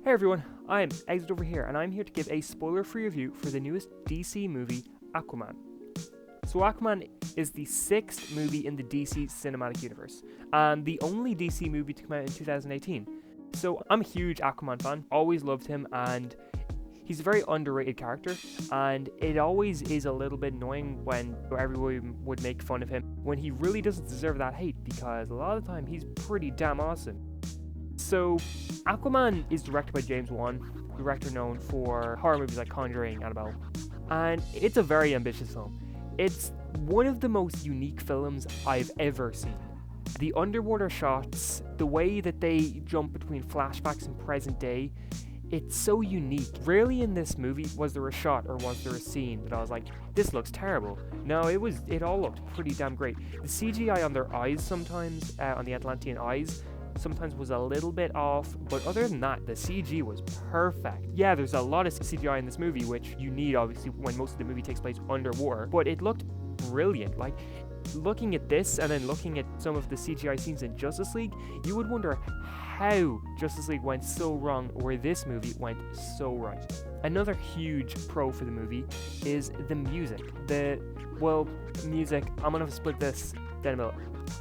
Hey everyone, I'm Exit over here, and I'm here to give a spoiler-free review for the newest DC movie, Aquaman. So Aquaman is the 6th movie in the DC cinematic universe, and the only DC movie to come out in 2018. So I'm a huge Aquaman fan, always loved him, and he's a very underrated character, and it always is a little bit annoying when everyone would make fun of him, when he really doesn't deserve that hate, because a lot of the time he's pretty damn awesome. So, Aquaman is directed by James Wan, director known for horror movies like Conjuring, Annabelle, and it's a very ambitious film. It's one of the most unique films I've ever seen. The underwater shots, the way that they jump between flashbacks and present day, it's so unique. Rarely in this movie was there a shot or was there a scene that I was like, this looks terrible. No, it all looked pretty damn great. The CGI on their eyes sometimes, on the Atlantean eyes, sometimes was a little bit off, but other than that, the CG was perfect. Yeah, there's a lot of CGI in this movie, which you need obviously when most of the movie takes place underwater, but it looked brilliant. Like, looking at this and then looking at some of the CGI scenes in Justice League, you would wonder how Justice League went so wrong where this movie went so right. Another huge pro for the movie is the music. Music, I'm gonna split this down the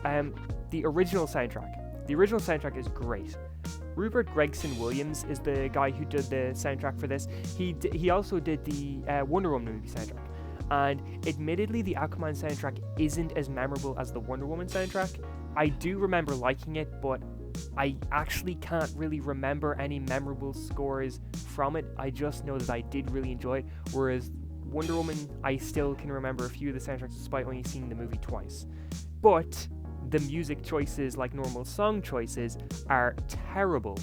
middle. The original soundtrack. The original soundtrack is great. Rupert Gregson Williams is the guy who did the soundtrack for this. He also did the Wonder Woman movie soundtrack. And admittedly, the Aquaman soundtrack isn't as memorable as the Wonder Woman soundtrack. I do remember liking it, but I actually can't really remember any memorable scores from it. I just know that I did really enjoy it, whereas Wonder Woman, I still can remember a few of the soundtracks despite only seeing the movie twice. But the music choices, like normal song choices, are terrible.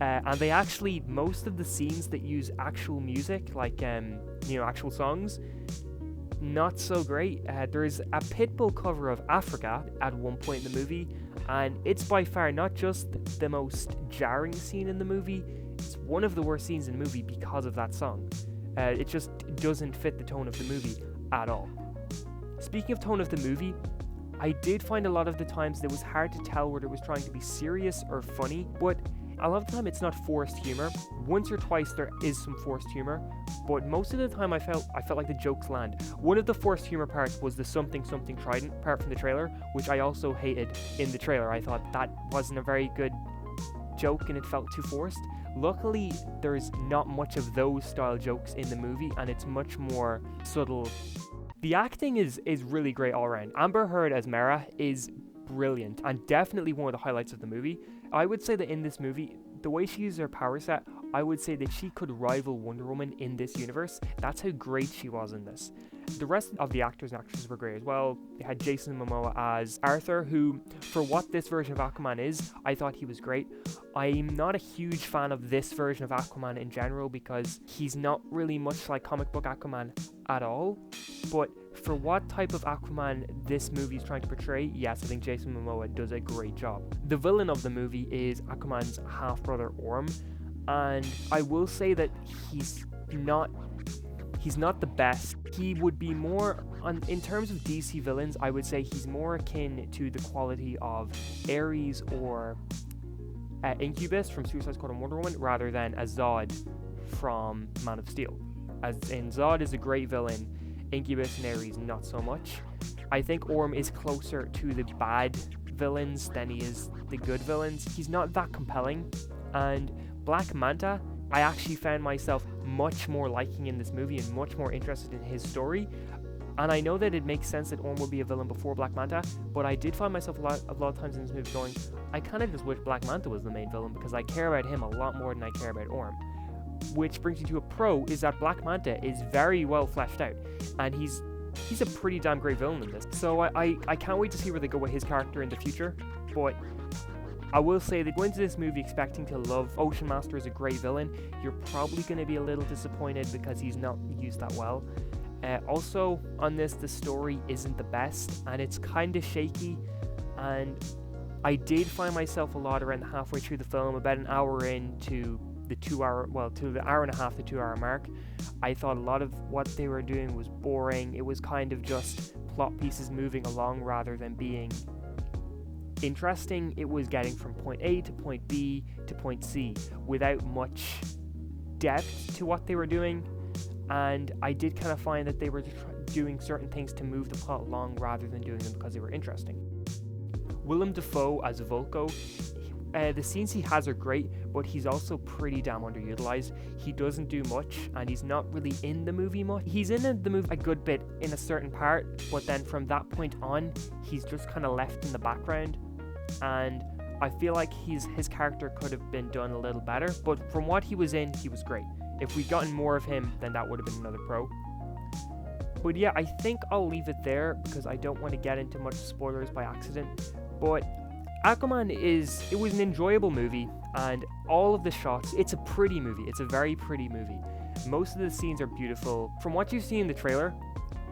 And they actually, most of the scenes that use actual music, like, actual songs, not so great. There's a Pitbull cover of Africa at one point in the movie, and it's by far not just the most jarring scene in the movie, it's one of the worst scenes in the movie because of that song. It just doesn't fit the tone of the movie at all. Speaking of tone of the movie, I did find a lot of the times that it was hard to tell whether it was trying to be serious or funny, but a lot of the time it's not forced humor. Once or twice there is some forced humor, but most of the time I felt like the jokes land. One of the forced humor parts was the something trident part from the trailer, which I also hated in the trailer. I thought that wasn't a very good joke and it felt too forced. Luckily, there's not much of those style jokes in the movie, and it's much more subtle. The acting is really great all around. Amber Heard as Mera is brilliant and definitely one of the highlights of the movie. I would say that in this movie, the way she uses her power set, I would say that she could rival Wonder Woman in this universe. That's how great she was in this. The rest of the actors and actresses were great as well. They had Jason Momoa as Arthur, who, for what this version of Aquaman is, I thought he was great. I'm not a huge fan of this version of Aquaman in general because he's not really much like comic book Aquaman at all. But for what type of Aquaman this movie is trying to portray, yes, I think Jason Momoa does a great job. The villain of the movie is Aquaman's half-brother Orm, and I will say that he's not the best. He would be more, in terms of DC villains, I would say he's more akin to the quality of Ares or Incubus from Suicide Squad and Wonder Woman, rather than a Zod from Man of Steel. As in, Zod is a great villain, Incubus and Ares not so much. I think Orm is closer to the bad villains than he is the good villains. He's not that compelling. And Black Manta, I actually found myself much more liking in this movie and much more interested in his story. And I know that it makes sense that Orm would be a villain before Black Manta, but I did find myself a lot of times in this movie going, I kind of just wish Black Manta was the main villain because I care about him a lot more than I care about Orm. Which brings me to a pro, is that Black Manta is very well fleshed out, and he's a pretty damn great villain in this. So I can't wait to see where they go with his character in the future, but I will say that going into this movie expecting to love Ocean Master as a great villain, you're probably going to be a little disappointed because he's not used that well. Also, on this, the story isn't the best, and it's kind of shaky, and I did find myself a lot around halfway through the film, about an hour into the hour and a half to 2 hour mark. I thought a lot of what they were doing was boring. It was kind of just plot pieces moving along rather than being interesting it was getting from point A to point B to point C without much depth to what they were doing, and I did kind of find that they were doing certain things to move the plot along rather than doing them because they were interesting. Willem Dafoe as Volko, the scenes he has are great, but he's also pretty damn underutilized. He doesn't do much, and he's not really in the movie much. He's in the movie a good bit in a certain part, but then from that point on, he's just kind of left in the background, and I feel like his character could have been done a little better, but from what he was in, he was great. If we'd gotten more of him, then that would have been another pro. But yeah, I think I'll leave it there because I don't want to get into much spoilers by accident. But Aquaman it was an enjoyable movie, and all of the shots, it's a pretty movie. It's a very pretty movie. Most of the scenes are beautiful. From what you see in the trailer,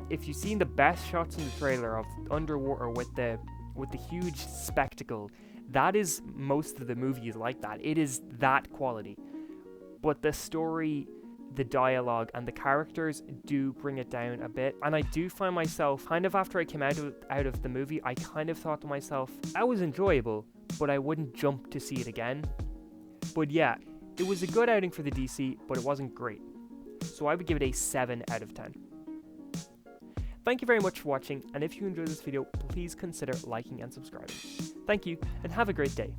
if you've seen the best shots in the trailer of underwater with the huge spectacle, that is most of the movie is like that. It is that quality. But the story, the dialogue, and the characters do bring it down a bit, and I do find myself, kind of after I came out of the movie, I kind of thought to myself, that was enjoyable, but I wouldn't jump to see it again. But yeah, it was a good outing for the DC, but it wasn't great. So I would give it a 7 out of 10. Thank you very much for watching, and if you enjoyed this video, please consider liking and subscribing. Thank you, and have a great day.